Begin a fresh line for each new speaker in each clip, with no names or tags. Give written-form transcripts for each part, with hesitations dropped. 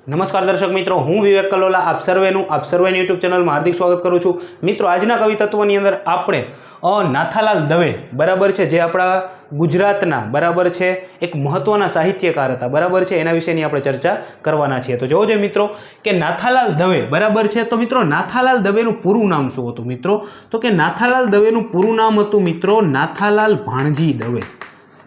નમસ્કાર દર્શક મિત્રો, હું વિવેક કલોલા આપ સર્વેનું યુટ્યુબ ચેનલમાં હાર્દિક સ્વાગત કરું છું। મિત્રો, આજના કવિ તત્વની અંદર આપણે નાથાલાલ દવે બરાબર છે, જે આપણા ગુજરાતના બરાબર છે એક મહત્વના સાહિત્યકાર હતા બરાબર છે, એના વિશેની આપણે ચર્ચા કરવાના છીએ। તો જોજો મિત્રો કે નાથાલાલ દવે બરાબર છે, તો મિત્રો નાથાલાલ દવેનું પૂરું નામ શું હતું મિત્રો? તો કે નાથાલાલ દવેનું પૂરું નામ હતું મિત્રો નાથાલાલ ભાણજી દવે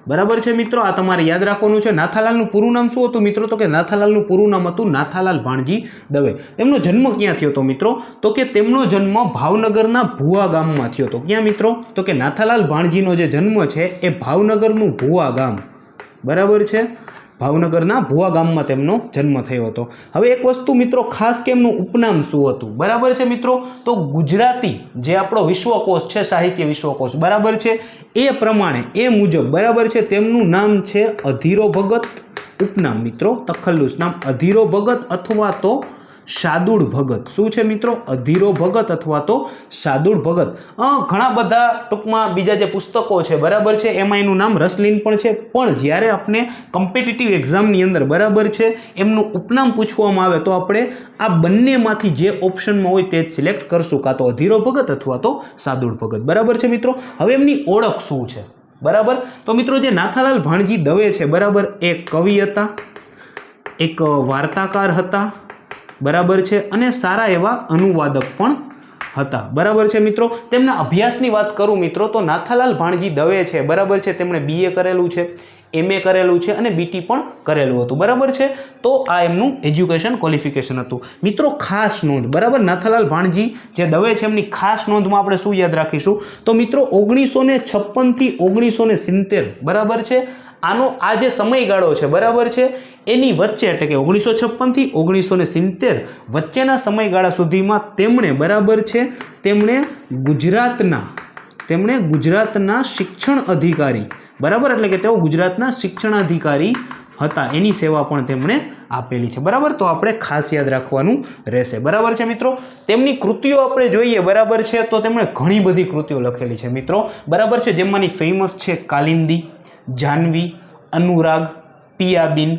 બરાબર છે મિત્રો। આ તમારે યાદ રાખવાનું છે। નાથાલાલનું પૂરું નામ શું હતું મિત્રો? તો કે નાથાલાલનું પૂરું નામ હતું નાથાલાલ ભાણજી દવે। એમનો જન્મ ક્યાં થયો હતો મિત્રો? તો કે તેમનો જન્મ ભાવનગરના ભુવા ગામમાં થયો હતો। ક્યાં મિત્રો? તો કે નાથાલાલ ભાણજીનો જે જન્મ છે એ ભાવનગરનું ભુવા ગામ બરાબર છે, ભાવનગરના ભુવા ગામમાં તેમનો જન્મ થયો હતો। હવે એક વસ્તુ મિત્રો ખાસ કે એમનું ઉપનામ શું હતું બરાબર છે મિત્રો? તો ગુજરાતી જે આપણો વિશ્વકોશ છે, સાહિત્ય વિશ્વકોશ બરાબર છે, એ પ્રમાણે એ મુજબ બરાબર છે તેમનું નામ છે અધીરો ભગત। ઉપનામ મિત્રો તખલ્લુસ નામ અધીરો ભગત અથવા તો શાદુળ ભગત। શું છે મિત્રો? અધીરો ભગત અથવા તો શાદુળ ભગત। ઘણા બધા ટૂંકમાં બીજા જે પુસ્તકો છે બરાબર છે એમાં એનું નામ રસલીન પણ છે, પણ જ્યારે આપણે કોમ્પિટિટિવ એક્ઝામની અંદર બરાબર છે એમનું ઉપનામ પૂછવામાં આવે તો આપણે આ બંનેમાંથી જે ઓપ્શનમાં હોય તે જ સિલેક્ટ કરશું, કાં તો અધીરો ભગત અથવા તો શાદુળ ભગત બરાબર છે મિત્રો। હવે એમની ઓળખ શું છે બરાબર? તો મિત્રો જે નાથાલાલ ભાણજી દવે છે બરાબર, એ કવિ હતા, એક વાર્તાકાર હતા બરાબર છે, અને સારા એવા અનુવાદક પણ હતા બરાબર છે મિત્રો। તેમના અભ્યાસની વાત કરું મિત્રો તો નાથાલાલ ભાણજી દવે છે બરાબર છે, તેમણે BA કરેલું છે, MA કરેલું છે અને BT પણ કરેલું હતું બરાબર છે। તો આ એમનું એજ્યુકેશન ક્વોલિફિકેશન હતું મિત્રો। ખાસ નોંધ બરાબર, નાથાલાલ ભાણજી જે દવે છે એમની ખાસ નોંધમાં આપણે શું યાદ રાખીશું? તો મિત્રો 1956 થી 1970 બરાબર છે, આનો આ જે સમયગાળો છે બરાબર છે એની વચ્ચે, એટલે કે 1956 થી 1970 વચ્ચેના સમયગાળા સુધીમાં તેમણે બરાબર છે તેમણે ગુજરાતના શિક્ષણ અધિકારી બરાબર, એટલે કે તેઓ ગુજરાતના શિક્ષણાધિકારી હતા, એની સેવા પણ તેમણે આપેલી છે બરાબર। તો આપણે ખાસ યાદ રાખવાનું રહેશે બરાબર છે મિત્રો। તેમની કૃતિઓ આપણે જોઈએ બરાબર છે તો તેમણે ઘણી બધી કૃતિઓ લખેલી છે મિત્રો બરાબર છે, જેમાંની ફેમસ છે કાલિંદી, જાનવી, અનુરાગ, પિયાબીન,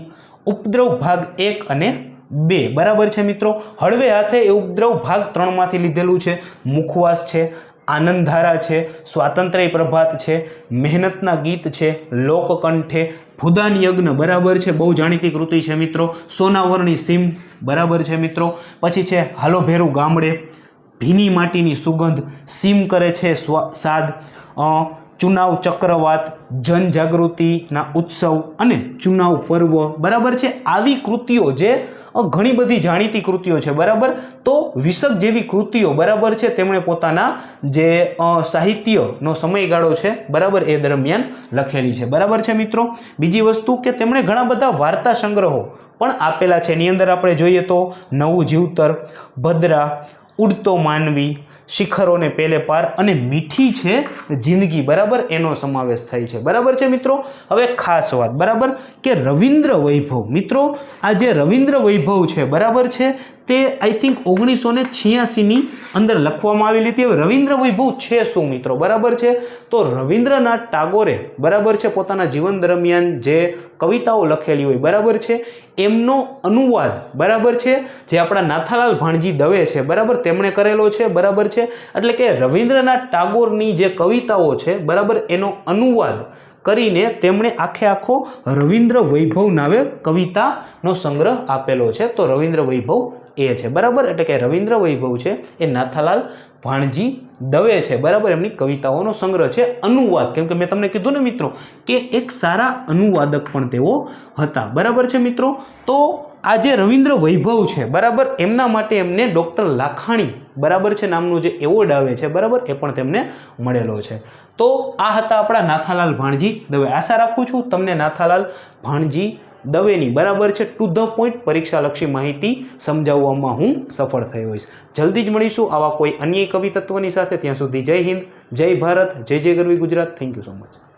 ઉપદ્રવ ભાગ 1 અને 2 બરાબર છે મિત્રો। હળવે હાથે એ ઉપદ્રવ ભાગ 3 માંથી લીધેલું છે। મુખવાસ છે, આનંદધારા છે, સ્વાતંત્ર્ય પ્રભાત છે, મહેનતના ગીત છે, લોકકંઠે, ભૂદાન યજ્ઞ બરાબર છે, બહુ જાણીતી કૃતિ છે મિત્રો। સોનાવરણી સીમ બરાબર છે મિત્રો। પછી છે હાલો ભેરું ગામડે, ભીની માટીની સુગંધ, સીમ કરે છે સાદ, ચુનાવ ચક્રવાત, જનજાગૃતિના ઉત્સવ અને ચુનાવ પર્વ બરાબર છે। આવી કૃતિઓ જે ઘણી બધી જાણીતી કૃતિઓ છે બરાબર। તો વિસક જેવી કૃતિઓ બરાબર છે તેમણે પોતાના જે સાહિત્યનો સમયગાળો છે બરાબર એ દરમિયાન લખેલી છે બરાબર છે મિત્રો। બીજી વસ્તુ કે તેમણે ઘણા બધા વાર્તા સંગ્રહો પણ આપેલા છે, એની અંદર આપણે જોઈએ તો નવું જીવતર, ભદ્રા, ઉડતો માનવી, શિખરોને પેલે પાર અને મીઠી છે જિંદગી બરાબર, એનો સમાવેશ થાય છે બરાબર છે મિત્રો। હવે ખાસ વાત બરાબર કે રવિન્દ્ર વૈભવ મિત્રો, આ જે રવિન્દ્ર વૈભવ છે બરાબર છે તે આઈ થિંક 1986ની અંદર લખવામાં આવેલી હતી। હવે રવિન્દ્ર વૈભવ છે શું મિત્રો બરાબર છે? તો રવિન્દ્રનાથ ટાગોરે બરાબર છે પોતાના જીવન દરમિયાન જે કવિતાઓ લખેલી હોય બરાબર છે એમનો અનુવાદ બરાબર છે, જે આપણા નાથાલાલ ભાણજી દવે છે બરાબર તેમણે કરેલો છે બરાબર છે। એટલે કે રવિન્દ્રનાથ ટાગોરની જે કવિતાઓ છે બરાબર એનો અનુવાદ કરીને તેમણે આખો રવિન્દ્ર વૈભવ નામે કવિતાનો સંગ્રહ આપેલો છે। તો રવિન્દ્ર વૈભવ એ છે બરાબર, એટલે કે રવિન્દ્ર વૈભવ છે એ નાથાલાલ ભાણજી દવે છે બરાબર, એમની કવિતાઓનો સંગ્રહ છે, અનુવાદ, કેમ કે મેં તમને કીધું ને મિત્રો કે એક સારા અનુવાદક પણ તેઓ હતા બરાબર છે મિત્રો। તો આ જે રવિન્દ્ર વૈભવ છે બરાબર એમના માટે એમને ડૉક્ટર લાખાણી બરાબર છે નામનું જે એવોર્ડ આવે છે બરાબર એ પણ તેમને મળેલો છે। તો આ હતા આપણા નાથાલાલ ભાણજી દવે। આશા રાખું છું તમને નાથાલાલ ભાણજી દવેની બરાબર છે ટુ ધ પોઈન્ટ પરીક્ષાલક્ષી માહિતી સમજાવવામાં હું સફળ થયો હોઈશ। જલ્દી જ મળીશું આવા કોઈ અન્ય કવિ તત્વની સાથે। ત્યાં સુધી જય હિન્દ, જય ભારત, જય જય ગરવી Gujarat. Thank you so much.